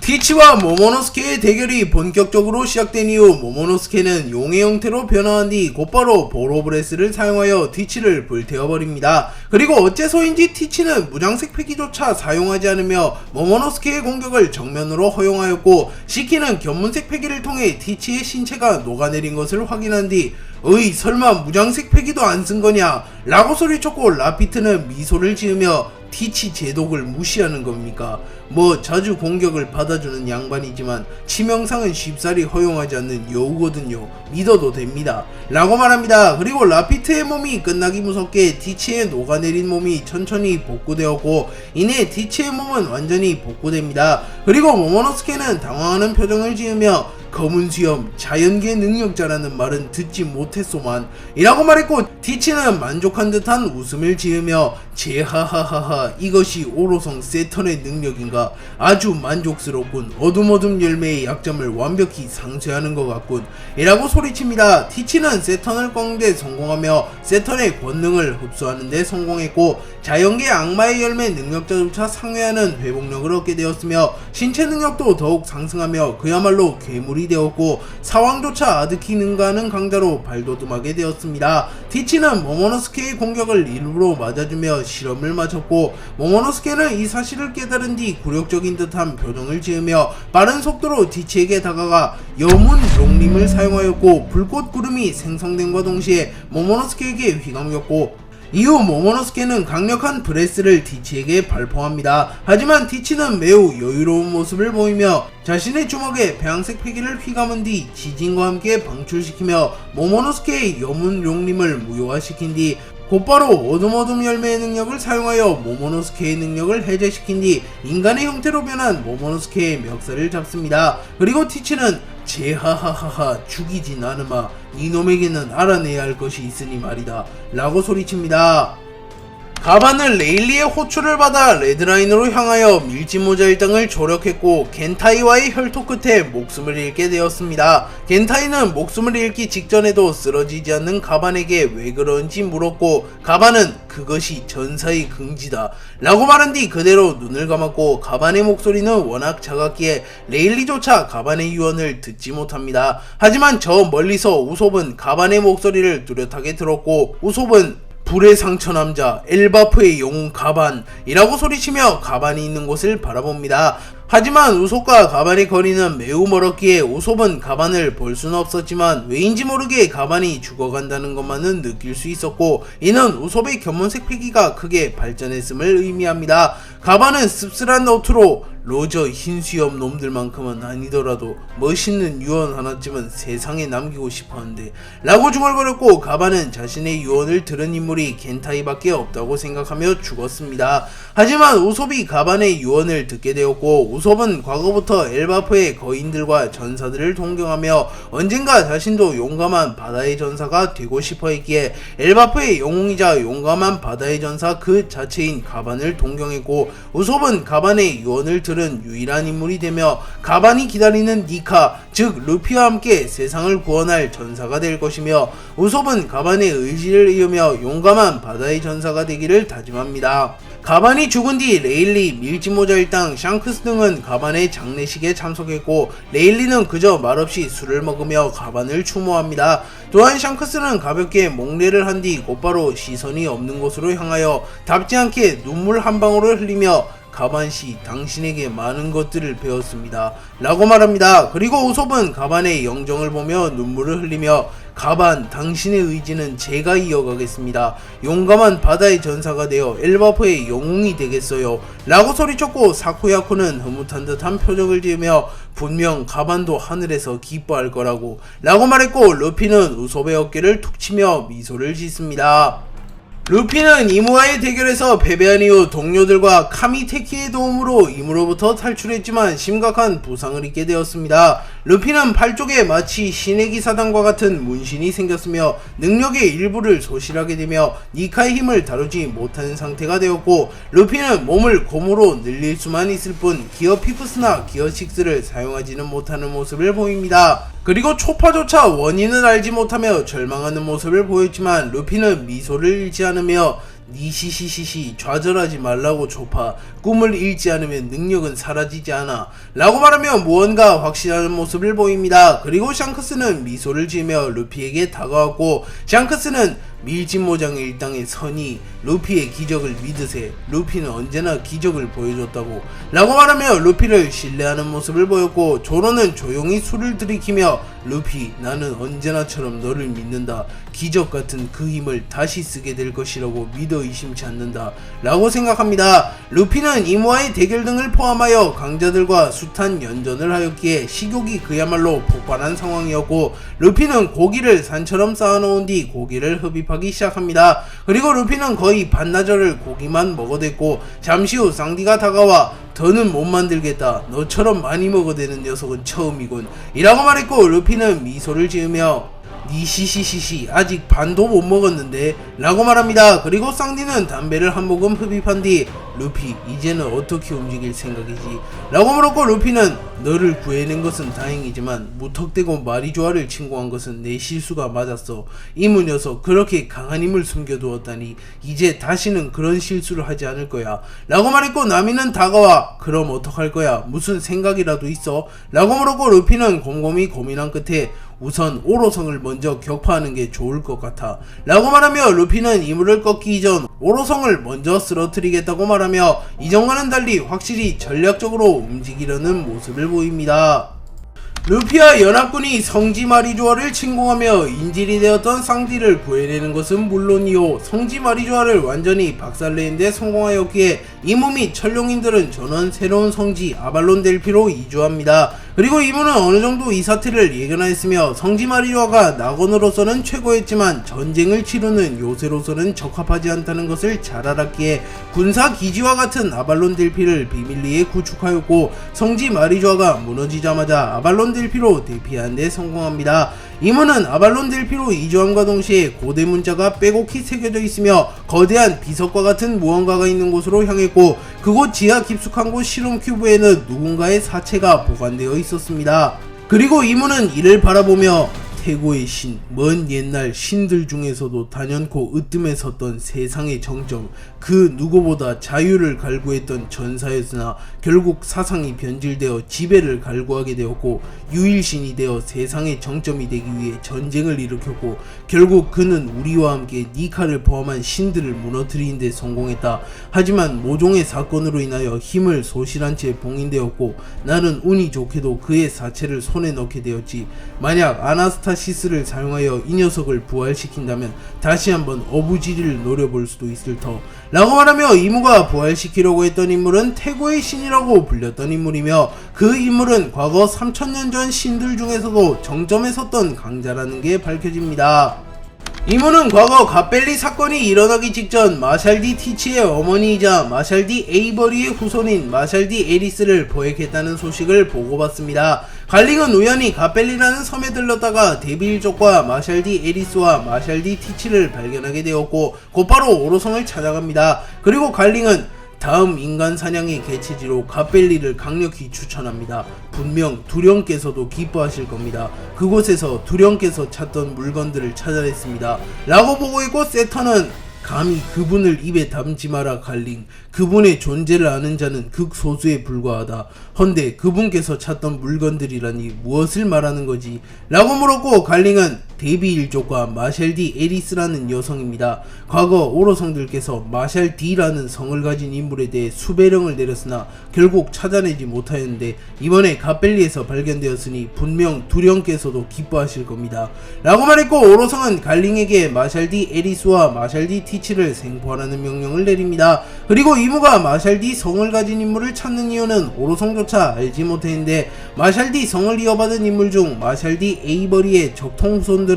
티치와 모모노스케의 대결이 본격적으로 시작된 이후 모모노스케는 용의 형태로 변화한 뒤 곧바로 보로브레스를 사용하여 티치를 불태워버립니다. 그리고 어째서인지 티치는 무장색 패기조차 사용하지 않으며 모모노스케의 공격을 정면으로 허용하였고, 시키는 견문색 패기를 통해 티치의 신체가 녹아내린 것을 확인한 뒤 "어이, 설마 무장색 패기도 안 쓴 거냐?" 라고 소리쳤고, 라피트는 미소를 지으며 티치 제독을 무시하는 겁니까? 뭐 자주 공격을 받아주는 양반이지만 치명상은 쉽사리 허용하지 않는 여우거든요. 믿어도 됩니다. 라고 말합니다. 그리고 라피트의 몸이 끝나기 무섭게 티치의 녹아내린 몸이 천천히 복구되었고, 이내 티치의 몸은 완전히 복구됩니다. 그리고 모모노스케는 당황하는 표정을 지으며 "검은 수염, 자연계 능력자라는 말은 듣지 못했소만" 이라고 말했고, 티치는 만족한 듯한 웃음을 지으며 "제하하하하, 이것이 오로성 세턴의 능력인가? 아주 만족스럽군. 어둠어둠 열매의 약점을 완벽히 상쇄하는 것 같군" 이라고 소리칩니다. 티치는 세턴을 꺾는 데 성공하며 세턴의 권능을 흡수하는 데 성공했고, 자연계 악마의 열매 능력자조차 상회하는 회복력을 얻게 되었으며, 신체 능력도 더욱 상승하며 그야말로 괴물이 되었고, 사왕조차 아득히 능가하는 강자로 발돋움하게 되었습니다. 티치는 모모노스케의 공격을 일부러 맞아주며 실험을 마쳤고, 모모노스케는 이 사실을 깨달은 뒤 굴욕적인 듯한 표정을 지으며 빠른 속도로 티치에게 다가가 여문 용림을 사용하였고, 불꽃 구름이 생성된과 동시에 모모노스케에게 휘감겼고, 이후 모모노스케는 강력한 브레스를 티치에게 발포합니다. 하지만 티치는 매우 여유로운 모습을 보이며 자신의 주먹에 배양색 패기를 휘감은 뒤 지진과 함께 방출시키며 모모노스케의 여문 용림을 무효화시킨 뒤 곧바로 어둠어둠 열매의 능력을 사용하여 모모노스케의 능력을 해제시킨 뒤 인간의 형태로 변한 모모노스케의 멱살을 잡습니다. 그리고 티치는 "제하하하하, 죽이진 않으마. 이놈에게는 알아내야 할 것이 있으니 말이다" 라고 소리칩니다. 가반은 레일리의 호출을 받아 레드라인으로 향하여 밀짚모자 일당을 조력했고, 겐타이와의 혈투 끝에 목숨을 잃게 되었습니다. 겐타이는 목숨을 잃기 직전에도 쓰러지지 않는 가반에게 왜 그런지 물었고, 가반은 "그것이 전사의 긍지다" 라고 말한 뒤 그대로 눈을 감았고, 가반의 목소리는 워낙 작았기에 레일리조차 가반의 유언을 듣지 못합니다. 하지만 저 멀리서 우솝은 가반의 목소리를 뚜렷하게 들었고, 우솝은 "불의 상처 남자, 엘바프의 영웅 가반" 이라고 소리치며 가반이 있는 곳을 바라봅니다. 하지만 우솝과 가반의 거리는 매우 멀었기에 우솝은 가반을 볼 수는 없었지만 왜인지 모르게 가반이 죽어간다는 것만은 느낄 수 있었고, 이는 우솝의 견문색 패기가 크게 발전했음을 의미합니다. 가반은 씁쓸한 어투로 "로저 흰수염 놈들만큼은 아니더라도 멋있는 유언 하나쯤은 세상에 남기고 싶었는데" 라고 중얼거렸고, 가반은 자신의 유언을 들은 인물이 겐타이밖에 없다고 생각하며 죽었습니다. 하지만 우솝이 가반의 유언을 듣게 되었고, 우솝은 과거부터 엘바프의 거인들과 전사들을 존경하며 언젠가 자신도 용감한 바다의 전사가 되고 싶어 했기에 엘바프의 영웅이자 용감한 바다의 전사 그 자체인 가반을 동경했고, 우솝은 가반의 유언을 들은 유일한 인물이 되며 가반이 기다리는 니카, 즉 루피와 함께 세상을 구원할 전사가 될 것이며, 우솝은 가반의 의지를 이으며 용감한 바다의 전사가 되기를 다짐합니다. 가반이 죽은 뒤 레일리, 밀짚모자 일당, 샹크스 등은 가반의 장례식에 참석했고, 레일리는 그저 말없이 술을 먹으며 가반을 추모합니다. 또한 샹크스는 가볍게 목례를 한 뒤 곧바로 시선이 없는 곳으로 향하여 답지 않게 눈물 한 방울을 흘리며 "가반씨, 당신에게 많은 것들을 배웠습니다" 라고 말합니다. 그리고 우솝은 가반의 영정을 보며 눈물을 흘리며 "가반, 당신의 의지는 제가 이어가겠습니다. 용감한 바다의 전사가 되어 엘바프의 영웅이 되겠어요" 라고 소리쳤고, 사쿠야쿠는 흐뭇한 듯한 표정을 지으며 "분명 가반도 하늘에서 기뻐할 거라고" 라고 말했고, 루피는 우솝의 어깨를 툭 치며 미소를 짓습니다. 루피는 이무와의 대결에서 패배한 이후 동료들과 카미테키의 도움으로 임으로부터 탈출했지만 심각한 부상을 입게 되었습니다. 루피는 팔 쪽에 마치 신의 기사단과 같은 문신이 생겼으며 능력의 일부를 소실하게 되며 니카의 힘을 다루지 못하는 상태가 되었고, 루피는 몸을 곰으로 늘릴 수만 있을 뿐 기어 피프스나 기어 6를 사용하지는 못하는 모습을 보입니다. 그리고 초파조차 원인을 알지 못하며 절망하는 모습을 보였지만 루피는 미소를 잃지 않으며 "니시시시시, 좌절하지 말라고 초파. 꿈을 잃지 않으면 능력은 사라지지 않아 라고 말하며 무언가 확신하는 모습을 보입니다. 그리고 샹크스는 미소를 지으며 루피에게 다가왔고, 샹크스는 밀짚모장 일당의 선이 루피의 기적을 믿으세, 루피는 언제나 기적을 보여줬다고 라고 말하며 루피를 신뢰하는 모습을 보였고, 조로는 조용히 술을 들이키며 루피, 나는 언제나처럼 너를 믿는다. 기적같은 그 힘을 다시 쓰게 될 것이라고 믿어 의심치 않는다 라고 생각합니다. 루피는 이무와의 대결 등을 포함하여 강자들과 숱한 연전을 하였기에 식욕이 그야말로 폭발한 상황이었고, 루피는 고기를 산처럼 쌓아놓은 뒤 고기를 흡입하기 시작합니다. 그리고 루피는 거의 반나절을 고기만 먹어댔고, 잠시 후 쌍디가 다가와 더는 못 만들겠다, 너처럼 많이 먹어대는 녀석은 처음이군 이라고 말했고, 루피는 미소를 지으며 니 시시시시 아직 반도 못 먹었는데 라고 말합니다. 그리고 쌍디는 담배를 한 모금 흡입한 뒤 루피, 이제는 어떻게 움직일 생각이지? 라고 물었고, 루피는 너를 구해낸 것은 다행이지만 무턱대고 마리조아를 침공한 것은 내 실수가 맞았어. 이무 녀석 그렇게 강한 힘을 숨겨두었다니 이제 다시는 그런 실수를 하지 않을 거야 라고 말했고, 나미는 다가와 그럼 어떡할 거야? 무슨 생각이라도 있어? 라고 물었고, 루피는 곰곰이 고민한 끝에 우선 오로성을 먼저 격파하는 게 좋을 것 같아 라고 말하며, 루피는 이물을 꺾기 전 오로성을 먼저 쓰러뜨리겠다고 말하며 이전과는 달리 확실히 전략적으로 움직이려는 모습을 보입니다. 루피와 연합군이 성지 마리조아를 침공하며 인질이 되었던 쌍디를 구해내는 것은 물론이요, 성지 마리조아를 완전히 박살내는 데 성공하였기에 이무 및 천룡인들은 전원 새로운 성지 아발론 델피로 이주합니다. 그리고 이무는 어느정도 이 사태를 예견하였으며 성지 마리조아가 낙원으로서는 최고였지만 전쟁을 치르는 요새로서는 적합하지 않다는 것을 잘 알았기에 군사 기지와 같은 아발론 델피를 비밀리에 구축하였고, 성지 마리조아가 무너지자마자 아발론 델피로 대피하는 데 성공합니다. 이무는 아발론 델피로 이주함과 동시에 고대 문자가 빼곡히 새겨져 있으며 거대한 비석과 같은 무언가가 있는 곳으로 향했고, 그곳 지하 깊숙한 곳 실험 큐브에는 누군가의 사체가 보관되어 있었습니다. 그리고 이무는 이를 바라보며 태고의 신, 먼 옛날 신들 중에서도 단연코 으뜸에 섰던 세상의 정점, 그 누구보다 자유를 갈구했던 전사였으나 결국 사상이 변질되어 지배를 갈구하게 되었고, 유일신이 되어 세상의 정점이 되기 위해 전쟁을 일으켰고, 결국 그는 우리와 함께 니카를 포함한 신들을 무너뜨리는 데 성공했다. 하지만 모종의 사건으로 인하여 힘을 소실한 채 봉인되었고, 나는 운이 좋게도 그의 사체를 손에 넣게 되었지. 만약 아나스타시스를 사용하여 이 녀석을 부활시킨다면 다시 한번 어부지리를 노려볼 수도 있을 터 라고 말하며, 이무가 부활시키려고 했던 인물은 태고의 신이라고 불렸던 인물이며, 그 인물은 과거 3000년 전 신들 중에서도 정점에 섰던 강자라는 게 밝혀집니다. 이무는 과거 갓벨리 사건이 일어나기 직전 마샬디 티치의 어머니이자 마샬디 에이버리의 후손인 마샬디 에리스를 포획했다는 소식을 보고받습니다. 갈링은 우연히 갓벨리라는 섬에 들렀다가 데빌족과 마샬디 에리스와 마샬디 티치를 발견하게 되었고, 곧바로 오로성을 찾아갑니다. 그리고 갈링은 다음 인간 사냥의 개체지로 갓벨리를 강력히 추천합니다. 분명 두령께서도 기뻐하실 겁니다. 그곳에서 두령께서 찾던 물건들을 찾아냈습니다 라고 보고있고, 세터는 감히 그분을 입에 담지 마라 갈링. 그분의 존재를 아는 자는 극소수에 불과하다. 헌데 그분께서 찾던 물건들이라니 무엇을 말하는 거지? 라고 물었고, 갈링은 데비 일족과 마샬디 에리스라는 여성입니다. 과거 오로성들께서 마샬디라는 성을 가진 인물에 대해 수배령을 내렸으나 결국 찾아내지 못하였는데 이번에 갓벨리에서 발견되었으니 분명 두령께서도 기뻐하실 겁니다 라고 말했고, 오로성은 갈링에게 마샬디 에리스와 마샬디 티치를 생포하라는 명령을 내립니다. 그리고 이무가 마샬디 성을 가진 인물을 찾는 이유는 오로성조차 알지 못했는데, 마샬디 성을 이어받은 인물 중 마샬디 에이버리의 적통 후손들은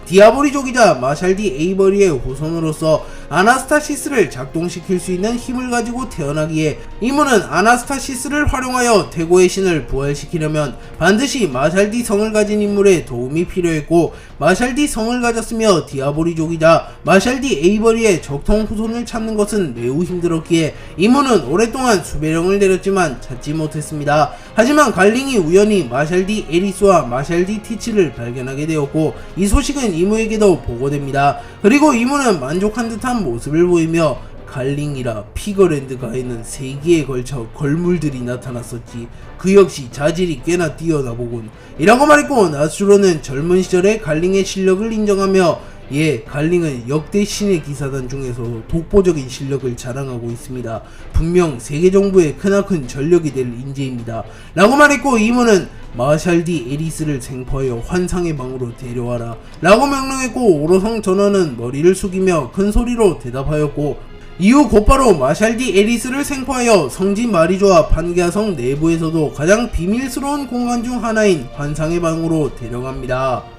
디아보리족이자 마샬디 에이버리의 후손으로서 아나스타시스를 작동시킬 수 있는 힘을 가지고 태어나기에, 이무는 아나스타시스를 활용하여 태고의 신을 부활시키려면 반드시 마샬디 성을 가진 인물의 도움이 필요했고, 마샬디 성을 가졌으며 디아보리족이자 마샬디 에이버리의 적통 후손을 찾는 것은 매우 힘들었기에 이무는 오랫동안 수배령을 내렸지만 찾지 못했습니다. 하지만 갈링이 우연히 마샬디 에리스와 마샬디 티치를 발견하게 되었고, 이 소식은 이무에게도 보고됩니다. 그리고 이무는 만족한 듯한 모습을 보이며 갈링이라 피거랜드가에는 3기에 걸쳐 걸물들이 나타났었지. 그 역시 자질이 꽤나 뛰어나보군. 이라고 말했고 나츠로는 젊은 시절에 갈링의 실력을 인정하며 갈링은 역대 신의 기사단 중에서 독보적인 실력을 자랑하고 있습니다. 분명 세계 정부의 크나큰 전력이 될 인재입니다. 라고 말했고 이모는 마샬디 에리스를 생포하여 환상의 방으로 데려와라 라고 명령했고 오로성 전원은 머리를 숙이며 큰 소리로 대답하였고 이후 곧바로 마샬디 에리스를 생포하여 성지 마리조아 판게아성 내부에서도 가장 비밀스러운 공간 중 하나인 환상의 방으로 데려갑니다.